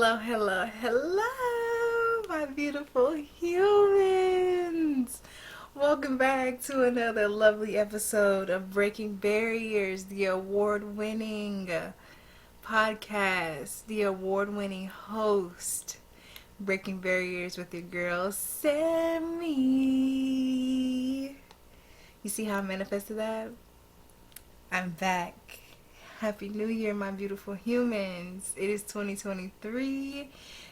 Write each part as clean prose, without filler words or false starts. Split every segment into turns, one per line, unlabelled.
Hello, hello, hello, my beautiful humans. Welcome back to another lovely episode of Breaking Barriers, the award winning podcast, the award winning host, Breaking Barriers with your girl, Sami. You see how I manifested that? I'm back. Happy New Year, my beautiful humans. It is 2023,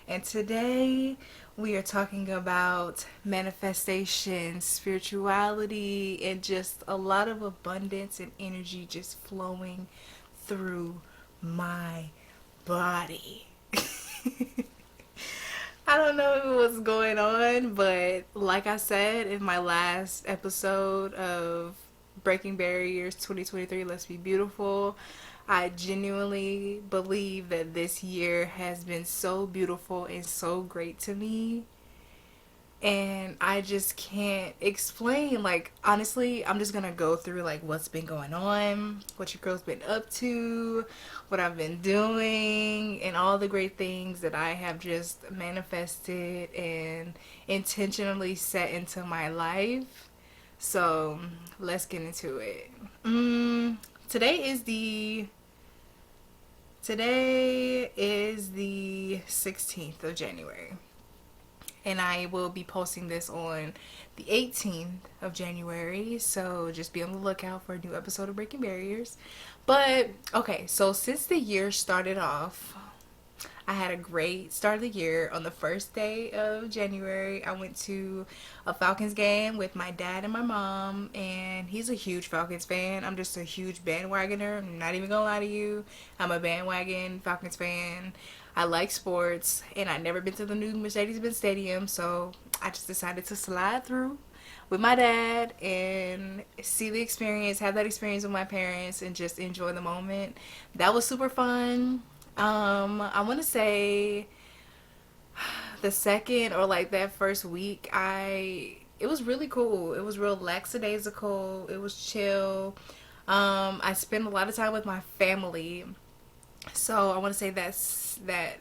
and today we are talking about manifestation, spirituality, and just a lot of abundance and energy just flowing through my body. I don't know what's going on, but like I said in my last episode of Breaking Barriers 2023, Let's Be Beautiful, I genuinely believe that this year has been so beautiful and so great to me, and I just can't explain. Like, honestly, I'm just gonna go through like what's been going on, what your girl's been up to, what I've been doing, and all the great things that I have just manifested and intentionally set into my life. So let's get into it. Today is the today is the 16th of January, and I will be posting this on the 18th of January. So just be on the lookout for a new episode of Breaking Barriers. But okay, so since the year started off, I had a great start of the year. On the first day of January, I went to a Falcons game with my dad and my mom, and he's a huge Falcons fan. I'm just a huge bandwagoner. I'm not even gonna lie to you. I'm a bandwagon Falcons fan. I like sports, and I've never been to the new Mercedes-Benz Stadium, so I just decided to slide through with my dad and see the experience, have that experience with my parents, and just enjoy the moment. That was super fun. I want to say the second or like that first week, it was really cool. It was real lackadaisical. It was chill. I spent a lot of time with my family, so I want to say that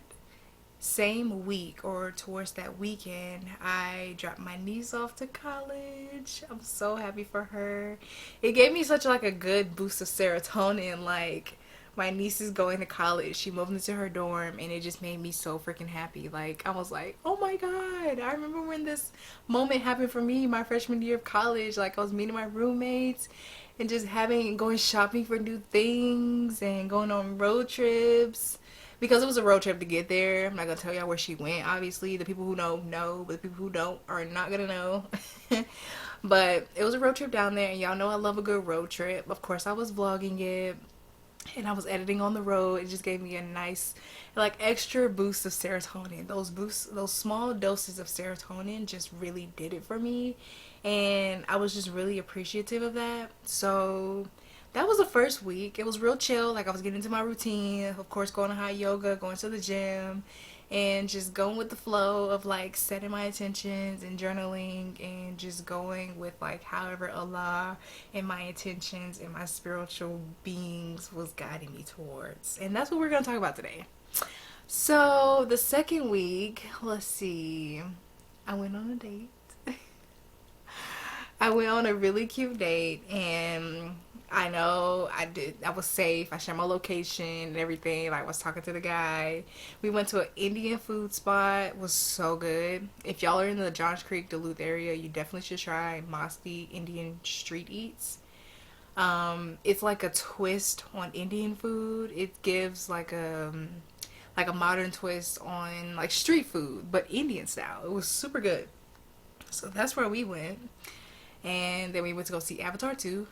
same week or towards that weekend, I dropped my niece off to college. I'm so happy for her. It gave me such like a good boost of serotonin. Like, my niece is going to college. She moved into her dorm, and it just made me so freaking happy. Like, I was like, oh my god, I remember when this moment happened for me my freshman year of college. Like, I was meeting my roommates and just going shopping for new things and going on road trips, because it was a road trip to get there. I'm not gonna tell y'all where she went. Obviously, the people who know, but the people who don't are not gonna know. But it was a road trip down there, and y'all know I love a good road trip. Of course, I was vlogging it, and I was editing on the road. It just gave me a nice, like, extra boost of serotonin. Those small doses of serotonin just really did it for me, and I was just really appreciative of that. So that was the first week. It was real chill. Like, I was getting into my routine, of course, going to hot yoga, going to the gym, and just going with the flow of like setting my intentions and journaling, and just going with like however Allah and my intentions and my spiritual beings was guiding me towards. And that's what we're going to talk about today. So the second week, let's see, I went on a date. I went on a really cute date, and I know I was safe. I shared my location and everything. Like, I was talking to the guy. We went to an Indian food spot. It was so good. If y'all are in the Johns Creek, Duluth area, you definitely should try Masti Indian Street Eats. It's like a twist on Indian food. It gives like a modern twist on like street food, but Indian style. It was super good. So that's where we went. And then we went to go see Avatar 2.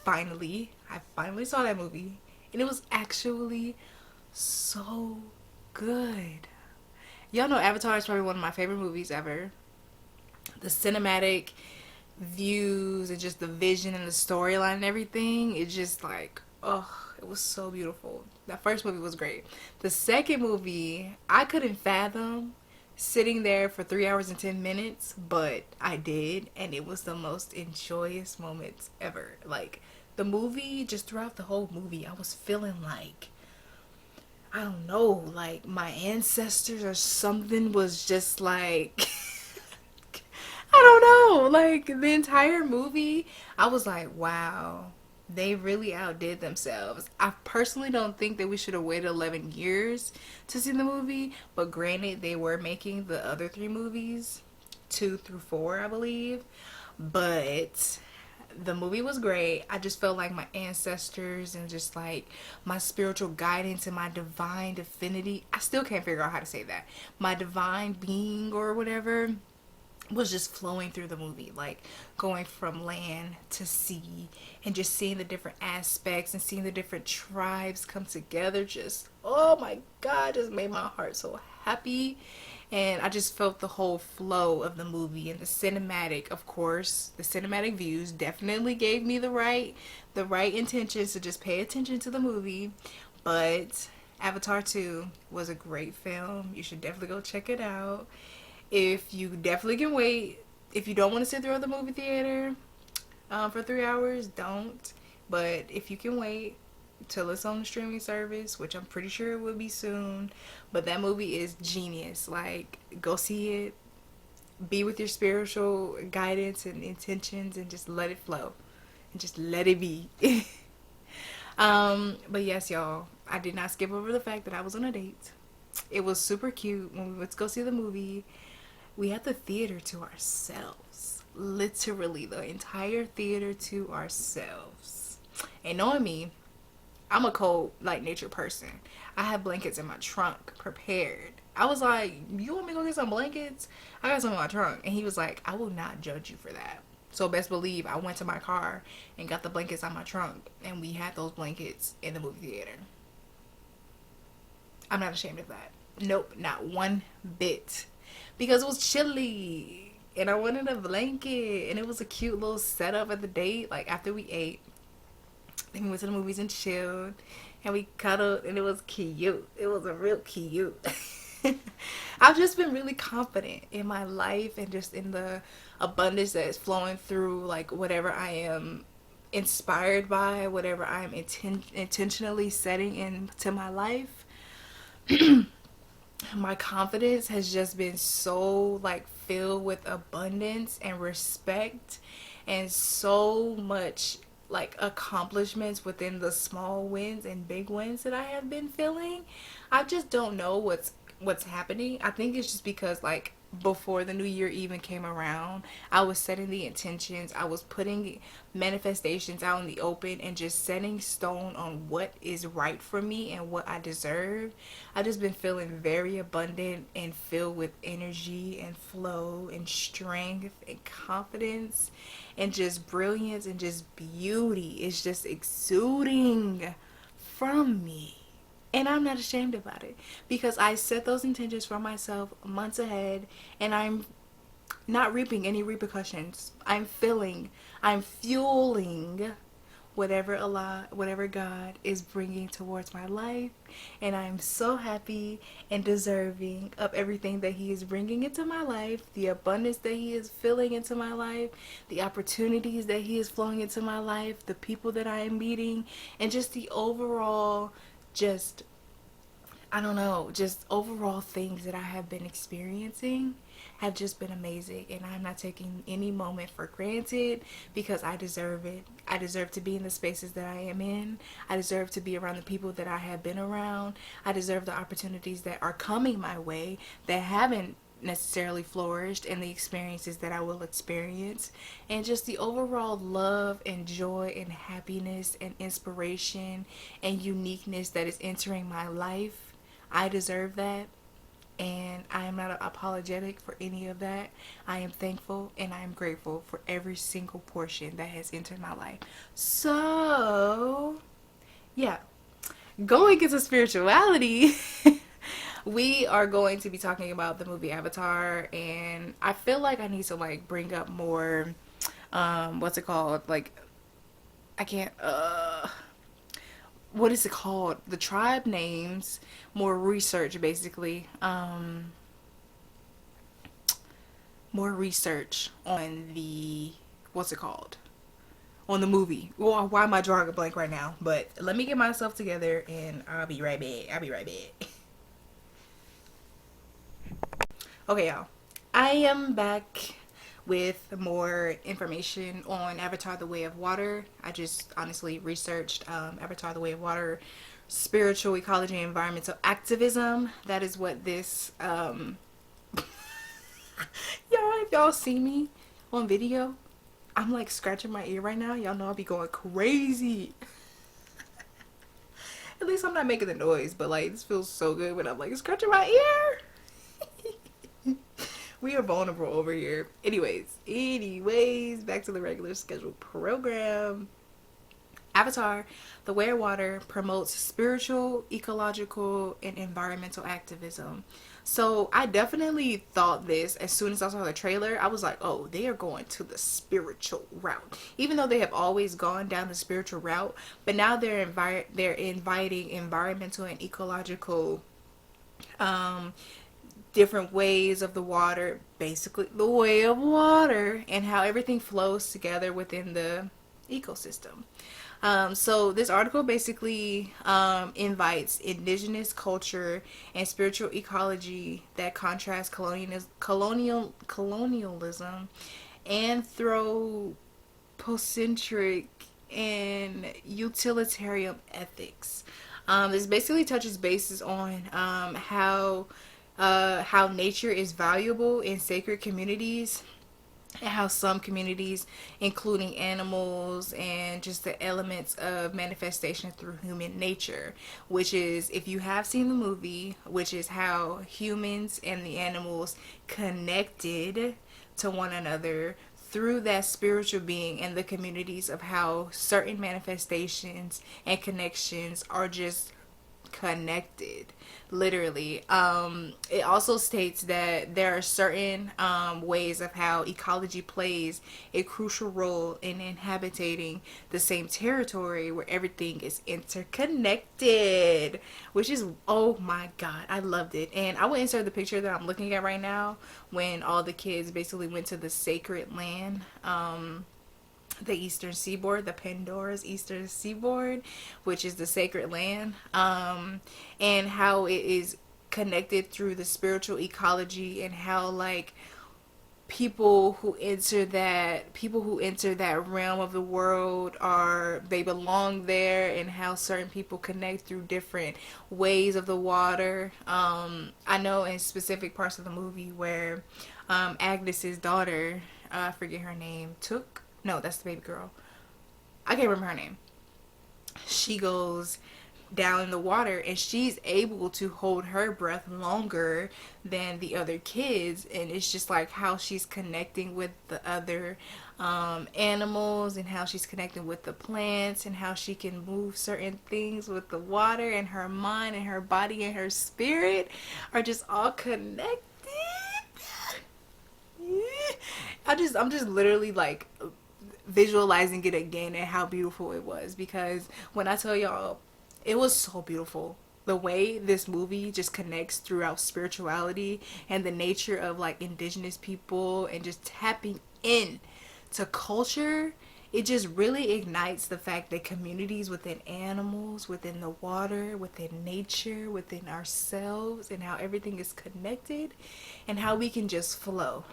Finally. I finally saw that movie. And it was actually so good. Y'all know Avatar is probably one of my favorite movies ever. The cinematic views and just the vision and the storyline and everything. It's just like, oh, it was so beautiful. That first movie was great. The second movie, I couldn't fathom sitting there for 3 hours and 10 minutes, but I did, and it was the most enjoyous moments ever. Like, the movie, just throughout the whole movie, I was feeling like I don't know, like my ancestors or something was just like I don't know, like the entire movie, I was like, wow, they really outdid themselves. I personally don't think that we should have waited 11 years to see the movie, but granted, they were making the other three movies, 2 through 4, I believe. But the movie was great. I just felt like my ancestors and just like my spiritual guidance and my divine divinity. I still can't figure out how to say that. My divine being or whatever was just flowing through the movie, like going from land to sea and just seeing the different aspects and seeing the different tribes come together. Just, oh my God, just made my heart so happy. And I just felt the whole flow of the movie and the cinematic, of course, the cinematic views definitely gave me the right intentions to just pay attention to the movie. But Avatar 2 was a great film. You should definitely go check it out. If you definitely can wait, if you don't want to sit through the movie theater for 3 hours, don't. But if you can wait till it's on the streaming service, which I'm pretty sure it will be soon, but that movie is genius. Like, go see it, be with your spiritual guidance and intentions, and just let it flow, and just let it be. But yes, y'all, I did not skip over the fact that I was on a date. It was super cute when we went to go see the movie. We had the theater to ourselves. Literally, the entire theater to ourselves. And knowing me, I'm a cold, like, nature person. I have blankets in my trunk prepared. I was like, you want me to go get some blankets? I got some in my trunk. And he was like, I will not judge you for that. So best believe I went to my car and got the blankets out my trunk. And we had those blankets in the movie theater. I'm not ashamed of that. Nope, not one bit. Because it was chilly. And I wanted a blanket. And it was a cute little setup at the date. Like, after we ate, then we went to the movies and chilled. And we cuddled. And it was cute. It was a real cute. I've just been really confident in my life and just in the abundance that is flowing through, like, whatever I am inspired by, whatever I'm intentionally setting into my life. My confidence has just been so, like, filled with abundance and respect and so much, like, accomplishments within the small wins and big wins that I have been feeling. I just don't know what's happening. I think it's just because, like, before the new year even came around, I was setting the intentions, I was putting manifestations out in the open and just setting stone on what is right for me and what I deserve. I just been feeling very abundant and filled with energy and flow and strength and confidence and just brilliance and just beauty. It's just exuding from me. And I'm not ashamed about it because I set those intentions for myself months ahead and I'm not reaping any repercussions. I'm fueling whatever God is bringing towards my life, and I'm so happy and deserving of everything that He is bringing into my life, the abundance that He is filling into my life, the opportunities that He is flowing into my life, the people that I am meeting, and just the overall, just, I don't know, just overall things that I have been experiencing have just been amazing. And I'm not taking any moment for granted because I deserve it. I deserve to be in the spaces that I am in. I deserve to be around the people that I have been around. I deserve the opportunities that are coming my way that haven't necessarily flourished and the experiences that I will experience and just the overall love and joy and happiness and inspiration and uniqueness that is entering my life. I deserve that, and I am not apologetic for any of that. I am thankful and I am grateful for every single portion that has entered my life. So, yeah, going into spirituality, we are going to be talking about the movie Avatar, and I feel like I need to, like, bring up more, what's it called? Like, I can't, what is it called? The tribe names, more research basically. More research on the, what's it called? on the movie. Well, why am I drawing a blank right now? But let me get myself together and I'll be right back. I'll be right back. Okay, y'all. I am back with more information on Avatar The Way of Water. I just honestly researched Avatar The Way of Water, spiritual ecology and environmental activism. That is what this y'all, if y'all see me on video, I'm like scratching my ear right now. Y'all know I'll be going crazy. At least I'm not making the noise, but like this feels so good when I'm like scratching my ear. We are vulnerable over here. Anyways, back to the regular scheduled program. Avatar, The Way of Water promotes spiritual, ecological, and environmental activism. So I definitely thought this as soon as I saw the trailer. I was like, oh, they are going to the spiritual route. Even though they have always gone down the spiritual route, but now they're inviting environmental and ecological different ways of the water, basically the way of water, and how everything flows together within the ecosystem. So this article basically invites indigenous culture and spiritual ecology that contrasts colonialism, anthropocentric, and utilitarian ethics. This basically touches bases on how nature is valuable in sacred communities, and how some communities, including animals and just the elements of manifestation through human nature, which is, if you have seen the movie, which is how humans and the animals connected to one another through that spiritual being, and the communities of how certain manifestations and connections are just connected, literally. It also states that there are certain ways of how ecology plays a crucial role in inhabiting the same territory where everything is interconnected, which is, oh my god, I loved it. And I will insert the picture that I'm looking at right now when all the kids basically went to the sacred land, the eastern seaboard, the Pandora's eastern seaboard, which is the sacred land, and how it is connected through the spiritual ecology, and how like people who enter that realm of the world they belong there, and how certain people connect through different ways of the water. I know in specific parts of the movie where Agnes's daughter, I forget her name, no, that's the baby girl. I can't remember her name. She goes down in the water and she's able to hold her breath longer than the other kids, and it's just like how she's connecting with the other animals, and how she's connecting with the plants, and how she can move certain things with the water, and her mind and her body and her spirit are just all connected. I'm just literally like visualizing it again and how beautiful it was, because when I tell y'all, it was so beautiful. The way this movie just connects throughout spirituality and the nature of like indigenous people, and just tapping in to culture, it just really ignites the fact that communities within animals, within the water, within nature, within ourselves, and how everything is connected, and how we can just flow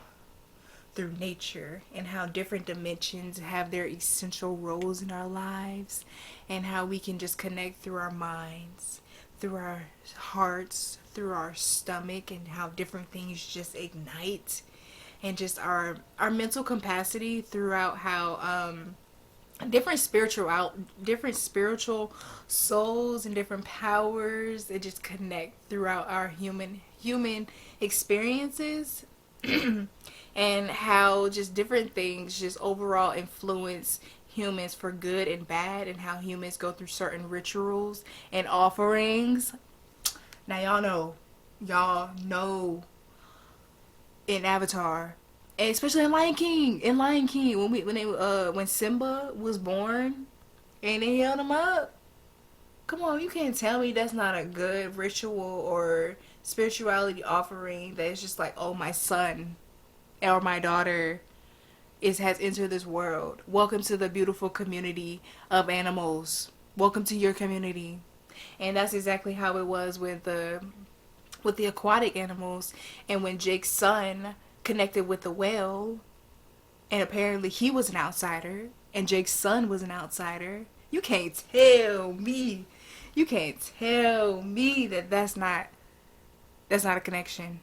through nature, and how different dimensions have their essential roles in our lives, and how we can just connect through our minds, through our hearts, through our stomach, and how different things just ignite, and just our mental capacity throughout how different spiritual souls and different powers that just connect throughout our human experiences. And how just different things just overall influence humans for good and bad, and how humans go through certain rituals and offerings. Now y'all know in Avatar, and especially in Lion King, when Simba was born and they held him up, come on, you can't tell me that's not a good ritual or spirituality offering that is just like, oh, my son or my daughter has entered this world. Welcome to the beautiful community of animals. Welcome to your community. And that's exactly how it was with the aquatic animals. And when Jake's son connected with the whale, and apparently he was an outsider, and Jake's son was an outsider. You can't tell me that that's not a connection.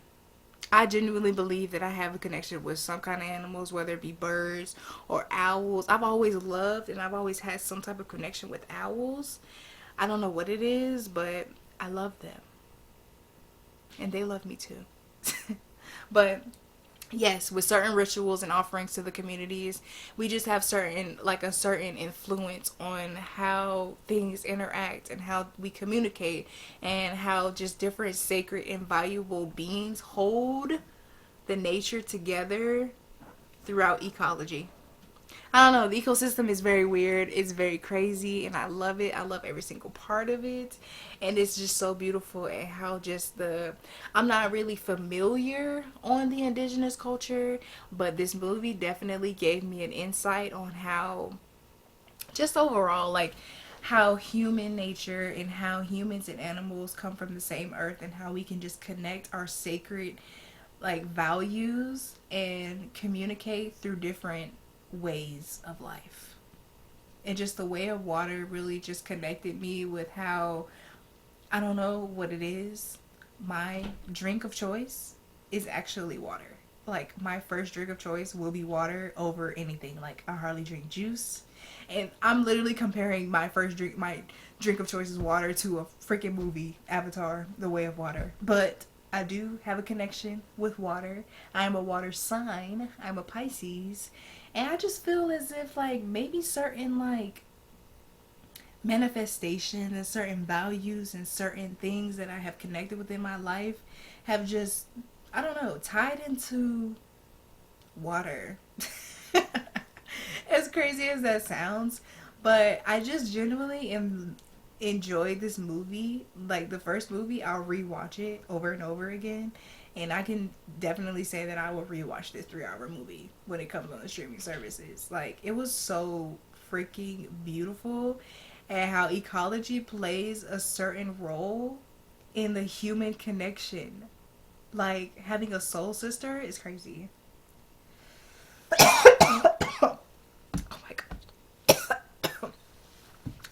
I genuinely believe that I have a connection with some kind of animals, whether it be birds or owls. I've always loved and I've always had some type of connection with owls. I don't know what it is, but I love them. And they love me too. But yes, with certain rituals and offerings to the communities, we just have a certain influence on how things interact and how we communicate, and how just different sacred and valuable beings hold the nature together throughout ecology. I don't know, the ecosystem is very weird, it's very crazy, and I love it. I love every single part of it, and it's just so beautiful. And how just I'm not really familiar on the indigenous culture, but this movie definitely gave me an insight on how, just overall, like how human nature and how humans and animals come from the same earth, and how we can just connect our sacred like values and communicate through different ways of life. And just the way of water really just connected me with how, I don't know what it is, my drink of choice is actually water. Like my first drink of choice will be water over anything. Like I hardly drink juice, and I'm literally comparing my drink of choice is water to a freaking movie, Avatar, The Way of Water. But I do have a connection with water. I am a water sign. I'm a Pisces. And I just feel as if like maybe certain like manifestations and certain values and certain things that I have connected with in my life have just, I don't know, tied into water. As crazy as that sounds, but I just genuinely enjoyed this movie. Like the first movie, I'll rewatch it over and over again, and I can definitely say that I will rewatch this 3-hour movie when it comes on the streaming services. Like it was so freaking beautiful, and how ecology plays a certain role in the human connection. Like having a soul sister is crazy. Oh my god.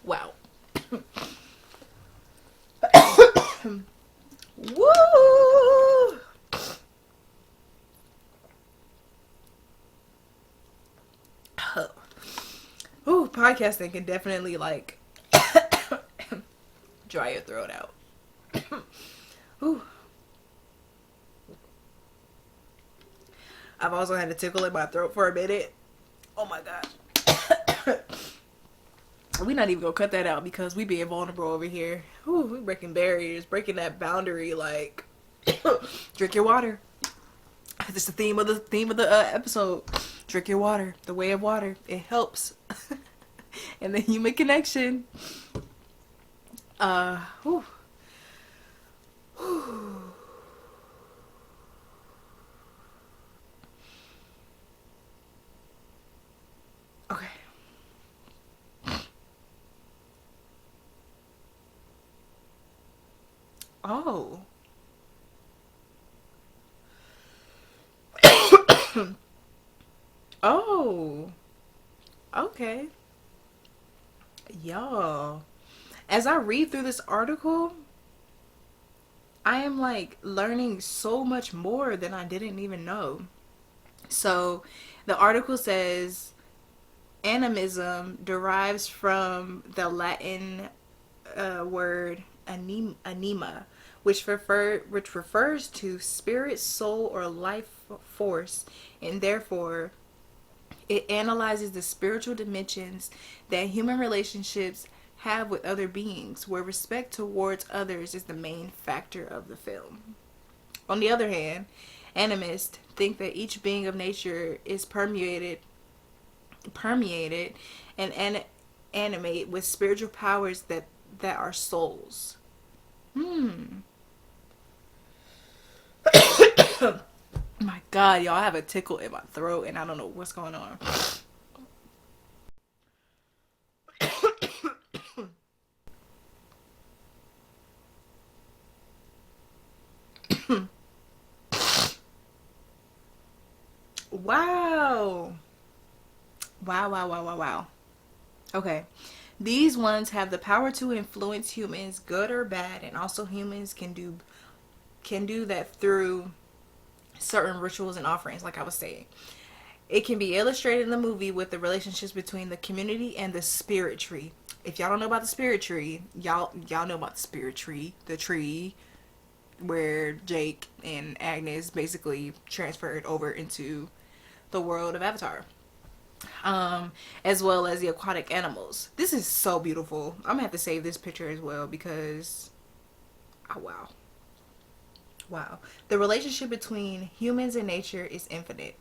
Wow. Woo! Ooh, podcasting can definitely like dry your throat out. Ooh. I've also had a tickle in my throat for a minute. Oh my god. We're not even gonna cut that out because we being vulnerable over here. Ooh, we breaking barriers, breaking that boundary. Like, drink your water. This is the theme of the episode. Drink your water. The way of water. It helps. And the human connection. Whew. Whew. Okay. Oh. Oh. Okay. Y'all. As I read through this article, I am like learning so much more than I didn't even know. So, the article says animism derives from the Latin word anima, which refers to spirit, soul, or life force, and therefore it analyzes the spiritual dimensions that human relationships have with other beings, where respect towards others is the main factor of the film. On the other hand, animists think that each being of nature is permeated and animate with spiritual powers that are souls. My God, y'all, I have a tickle in my throat and I don't know what's going on. Wow. Wow, wow, wow, wow, wow. Okay. These ones have the power to influence humans, good or bad, and also humans can do that through certain rituals and offerings, like I was saying. It can be illustrated in the movie with the relationships between the community and the spirit tree. If y'all don't know about the spirit tree, y'all know about the spirit tree, the tree where Jake and Agnes basically transferred over into the world of Avatar. As well as the aquatic animals. This is so beautiful. I'm gonna have to save this picture as well because, oh wow, wow. The relationship between humans and nature is infinite.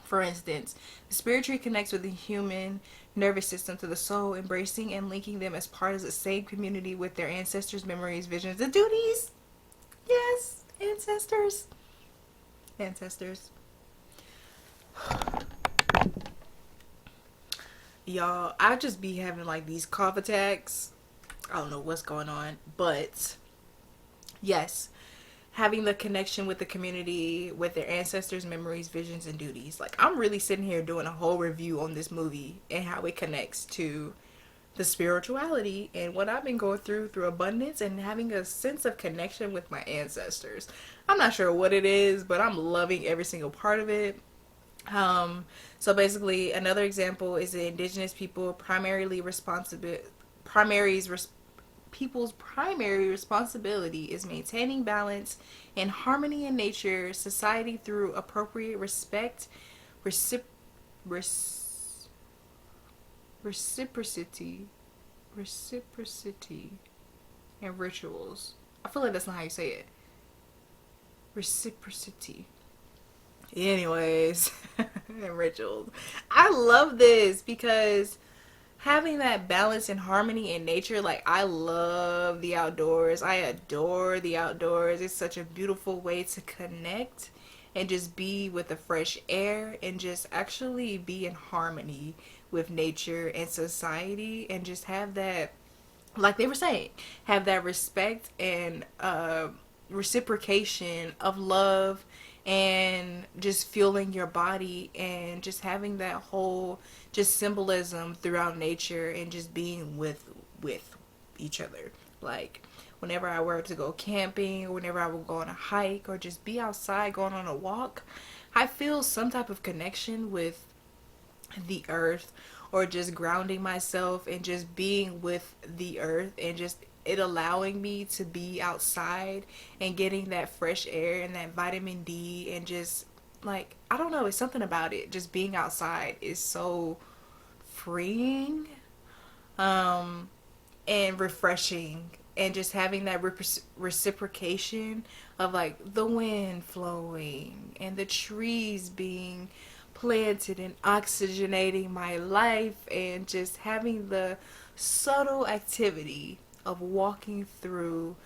For instance, the spirit tree connects with the human nervous system to the soul, embracing and linking them as part of the same community with their ancestors' memories, visions, and duties. Yes, ancestors. Ancestors. Y'all, I just be having like these cough attacks. I don't know what's going on, but yes, having the connection with the community, with their ancestors' memories, visions, and duties. Like, I'm really sitting here doing a whole review on this movie and how it connects to the spirituality and what I've been going through abundance and having a sense of connection with my ancestors. I'm not sure what it is, but I'm loving every single part of it. So basically, another example is the indigenous people primaries people's primary responsibility is maintaining balance and harmony in nature, society through appropriate respect, recip- res- reciprocity, reciprocity, and rituals. I feel like that's not how you say it. Reciprocity. Anyways, and rituals. I love this because having that balance and harmony in nature, like, I love the outdoors. I adore the outdoors. It's such a beautiful way to connect and just be with the fresh air and just actually be in harmony with nature and society and just have that, like they were saying, have that respect and reciprocation of love and just feeling your body and just having that whole just symbolism throughout nature and just being with each other. Like, whenever I were to go camping or whenever I would go on a hike or just be outside going on a walk, I feel some type of connection with the earth or just grounding myself and just being with the earth and just it allowing me to be outside and getting that fresh air and that vitamin D and just, like, I don't know, it's something about it. Just being outside is so freeing and refreshing and just having that reciprocation of like the wind flowing and the trees being planted and oxygenating my life and just having the subtle activity of walking through,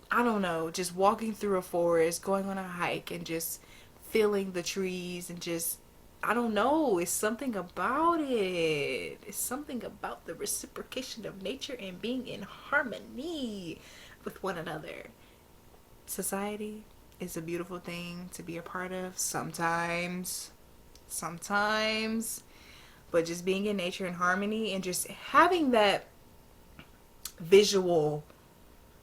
I don't know, just walking through a forest, going on a hike and just feeling the trees and just, I don't know, it's something about it. It's something about the reciprocation of nature and being in harmony with one another. Society is a beautiful thing to be a part of sometimes, but just being in nature and harmony and just having visual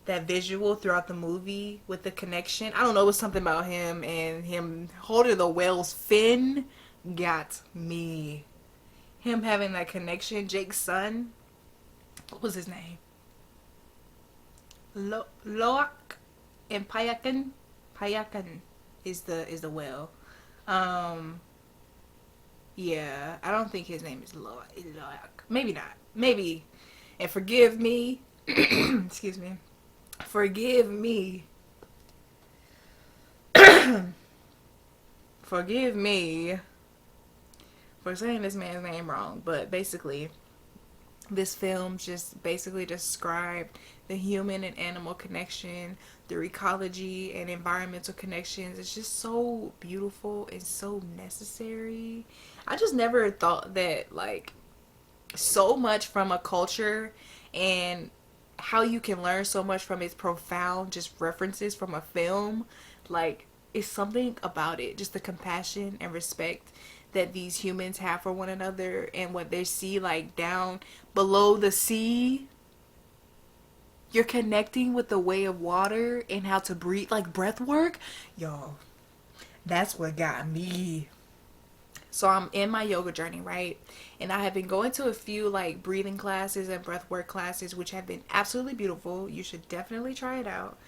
that visual throughout the movie with the connection. I don't know, it was something about him and him holding the whale's fin got me. Him having that connection, Jake's son, what was his name? Loak and Payakan. Payakan is the whale. Um yeah, I don't think his name is Loak. Maybe not. Maybe. And forgive me. Excuse me. Forgive me. Forgive me for saying this man's name wrong, but basically This film just basically described the human and animal connection, their ecology and environmental connections. It's just so beautiful and so necessary. I just never thought that, like, so much from a culture and how you can learn so much from its profound just references from a film. Like, it's something about it, just the compassion and respect that these humans have for one another and what they see, like, down below the sea. You're connecting with the way of water and how to breathe, like breath work. Yo, that's what got me. So I'm in my yoga journey, right? And I have been going to a few like breathing classes and breathwork classes, which have been absolutely beautiful. You should definitely try it out.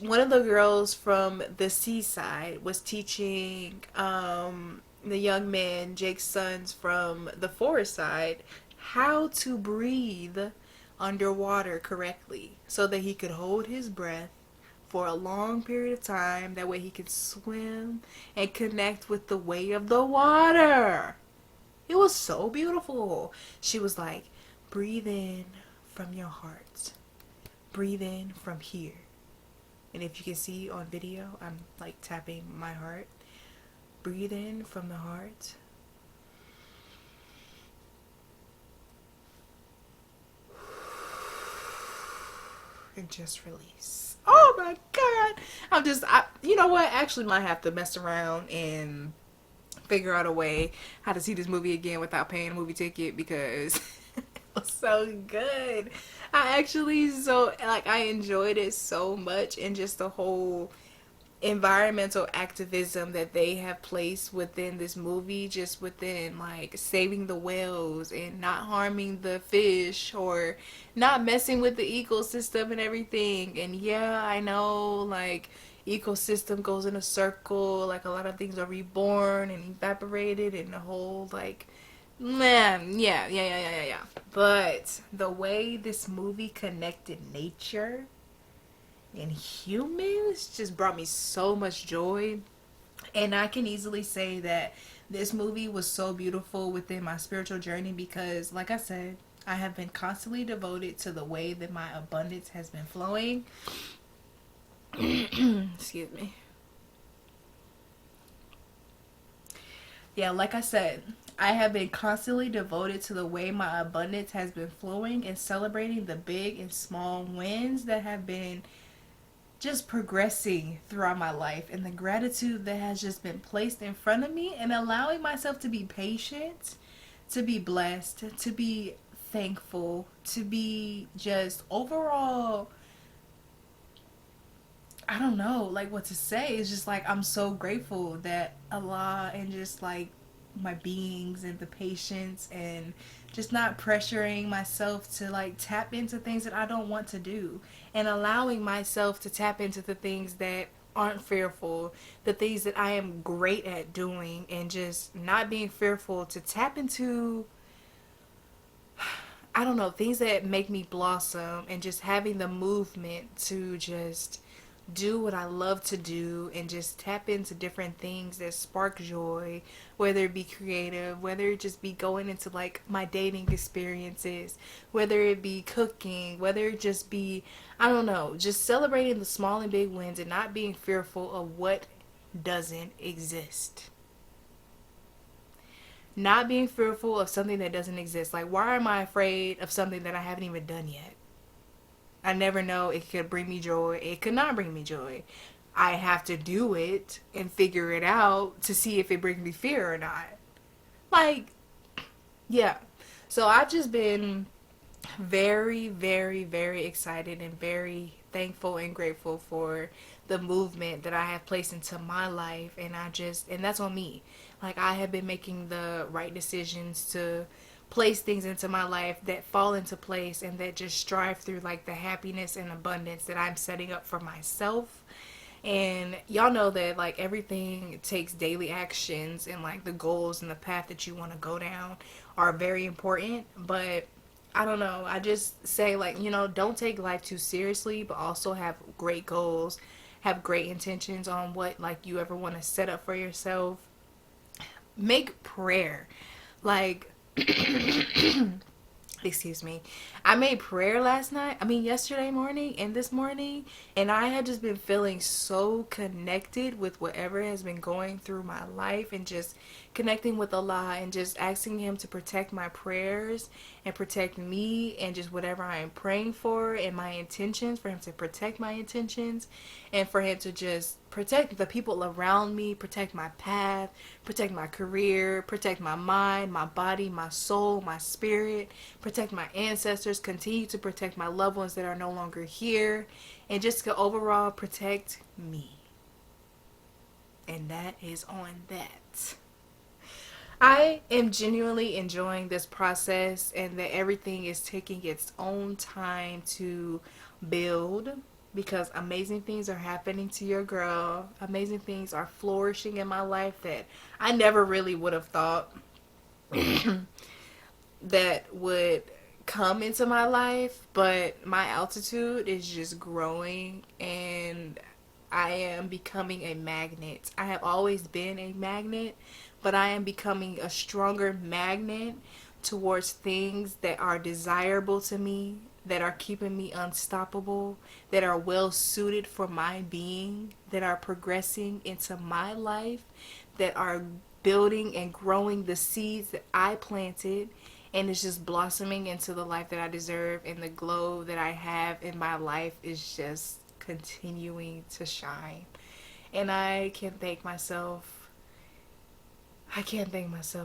One of the girls from the seaside was teaching the young man, Jake's sons from the forest side, how to breathe underwater correctly so that he could hold his breath for a long period of time. That way he could swim and connect with the way of the water. It was so beautiful. She was like, breathe in from your heart. Breathe in from here. And if you can see on video, I'm like tapping my heart. Breathe in from the heart. And just release. Oh my God. You know what? I actually might have to mess around and figure out a way how to see this movie again without paying a movie ticket, because it was so good. I enjoyed it so much, and just the whole environmental activism that they have placed within this movie, just within like saving the whales and not harming the fish or not messing with the ecosystem and everything. And yeah, I know, like, ecosystem goes in a circle, like a lot of things are reborn and evaporated, and the whole like, man, yeah. But the way this movie connected nature and humans just brought me so much joy. And I can easily say that this movie was so beautiful within my spiritual journey because, like I said, I have been constantly devoted to the way that my abundance has been flowing. Excuse me. Yeah, like I said, I have been constantly devoted to the way my abundance has been flowing and celebrating the big and small wins that have been just progressing throughout my life, and the gratitude that has just been placed in front of me, and allowing myself to be patient, to be blessed, to be thankful, to be just overall, I don't know like what to say. It's just like I'm so grateful that Allah and just like my beings and the patience and just not pressuring myself to like tap into things that I don't want to do, and allowing myself to tap into the things that aren't fearful, the things that I am great at doing, and just not being fearful to tap into, I don't know, things that make me blossom, and just having the movement to just do what I love to do and just tap into different things that spark joy, whether it be creative, whether it just be going into like my dating experiences, whether it be cooking, whether it just be, I don't know, just celebrating the small and big wins and not being fearful of what doesn't exist. Not being fearful of something that doesn't exist. Like, why am I afraid of something that I haven't even done yet? I never know. It could bring me joy. It could not bring me joy. I have to do it and figure it out to see if it brings me fear or not. Like, yeah. So I've just been very, very, very excited and very thankful and grateful for the movement that I have placed into my life. And that's on me. Like, I have been making the right decisions to place things into my life that fall into place and that just strive through like the happiness and abundance that I'm setting up for myself. And y'all know that like everything takes daily actions, and like the goals and the path that you want to go down are very important. But I don't know, I just say, like, don't take life too seriously, but also have great goals, have great intentions on what like you ever want to set up for yourself. Make prayer like excuse me, I made prayer yesterday morning and this morning, and I had just been feeling so connected with whatever has been going through my life, and just connecting with Allah and just asking Him to protect my prayers and protect me and just whatever I am praying for and my intentions, for Him to protect my intentions and for Him to just protect the people around me, protect my path, protect my career, protect my mind, my body, my soul, my spirit, protect my ancestors, continue to protect my loved ones that are no longer here, and just to overall protect me. And that is on that. I am genuinely enjoying this process, and that everything is taking its own time to build, because amazing things are happening to your girl. Amazing things are flourishing in my life that I never really would have thought that would come into my life, but my altitude is just growing, and I am becoming a magnet. I have always been a magnet, but I am becoming a stronger magnet towards things that are desirable to me, that are keeping me unstoppable, that are well suited for my being, that are progressing into my life, that are building and growing the seeds that I planted, and it's just blossoming into the life that I deserve, and the glow that I have in my life is just continuing to shine. And I can't thank myself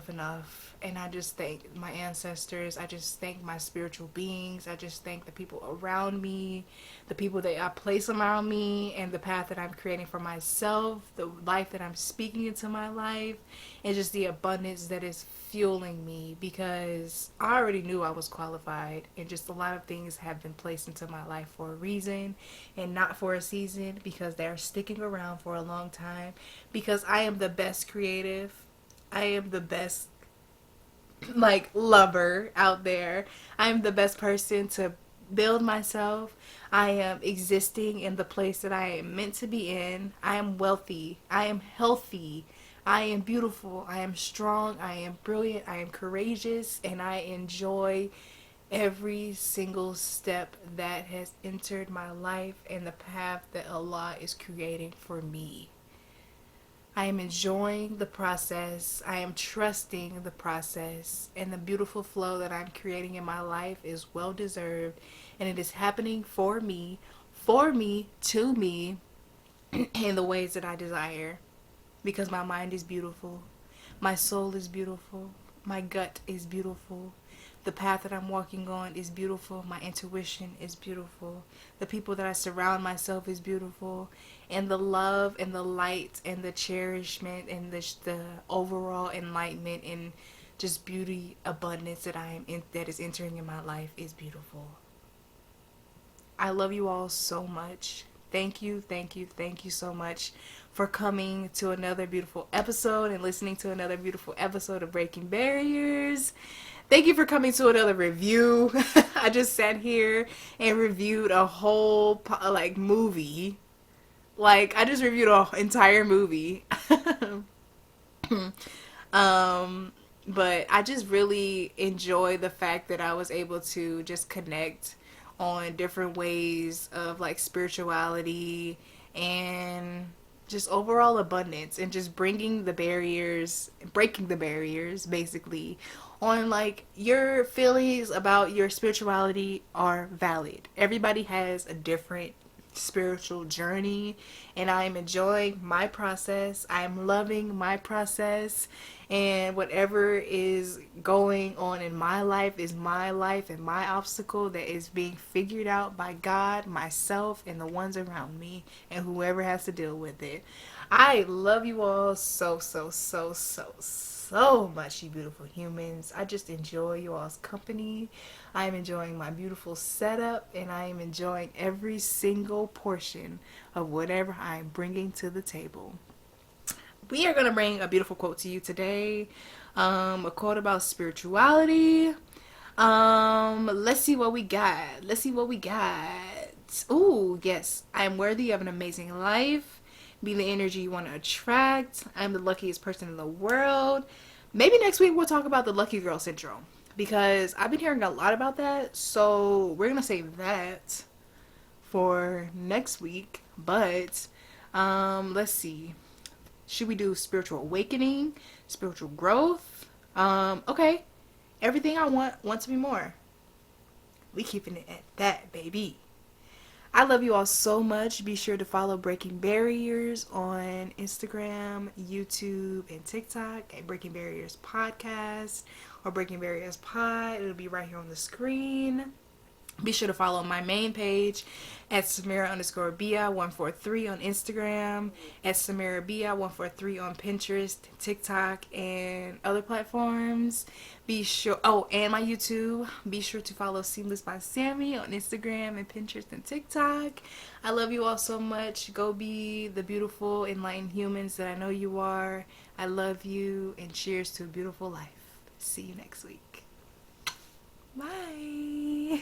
enough. And I just thank my ancestors. I just thank my spiritual beings. I just thank the people around me, the people that I place around me, and the path that I'm creating for myself, the life that I'm speaking into my life, and just the abundance that is fueling me, because I already knew I was qualified, and just a lot of things have been placed into my life for a reason and not for a season, because they're sticking around for a long time, because I am the best creative. I am the best lover out there. I am the best person to build myself. I am existing in the place that I am meant to be in. I am wealthy. I am healthy. I am beautiful. I am strong. I am brilliant. I am courageous. And I enjoy every single step that has entered my life and the path that Allah is creating for me. I am enjoying the process. I am trusting the process. And the beautiful flow that I'm creating in my life is well deserved. And it is happening for me, to me, in the ways that I desire. Because my mind is beautiful. My soul is beautiful. My gut is beautiful. The path that I'm walking on is beautiful. My intuition is beautiful. The people that I surround myself is beautiful. And the love and the light and the cherishment and the overall enlightenment and just beauty, abundance that is entering in my life is beautiful. I love you all so much. Thank you so much for coming to another beautiful episode and listening to another beautiful episode of Breaking Barriers. Thank you for coming to another review. I just sat here and reviewed a whole movie. I just reviewed an entire movie. But I just really enjoy the fact that I was able to just connect on different ways of spirituality and just overall abundance, and just breaking the barriers basically, on your feelings about your spirituality are valid. Everybody has a different spiritual journey, and I am enjoying my process. I am loving my process, and whatever is going on in my life is my life and my obstacle that is being figured out by God, myself, and the ones around me, and whoever has to deal with it. I love you all so much, you beautiful humans. I just enjoy you all's company. I am enjoying my beautiful setup, and I am enjoying every single portion of whatever I am bringing to the table. We are going to bring a beautiful quote to you today. A quote about spirituality. Let's see what we got. Ooh, yes. I am worthy of an amazing life. Be the energy you want to attract. I'm the luckiest person in the world. Maybe next week we'll talk about the lucky girl syndrome. because I've been hearing a lot about that. So we're gonna save that for next week. But let's see. Should we do spiritual awakening, spiritual growth? Okay. Everything I want to be more. We keeping it at that, baby. I love you all so much. Be sure to follow Breaking Barriers on Instagram, YouTube, and TikTok at Breaking Barriers Podcast or Breaking Barriers Pod. It'll be right here on the screen. Be sure to follow my main page at Samira_Bia143 on Instagram, at SamiraBia143 on Pinterest, TikTok, and other platforms. Be sure, oh, and my YouTube. Be sure to follow Seamless by Sami on Instagram and Pinterest and TikTok. I love you all so much. Go be the beautiful, enlightened humans that I know you are. I love you, and cheers to a beautiful life. See you next week. Bye.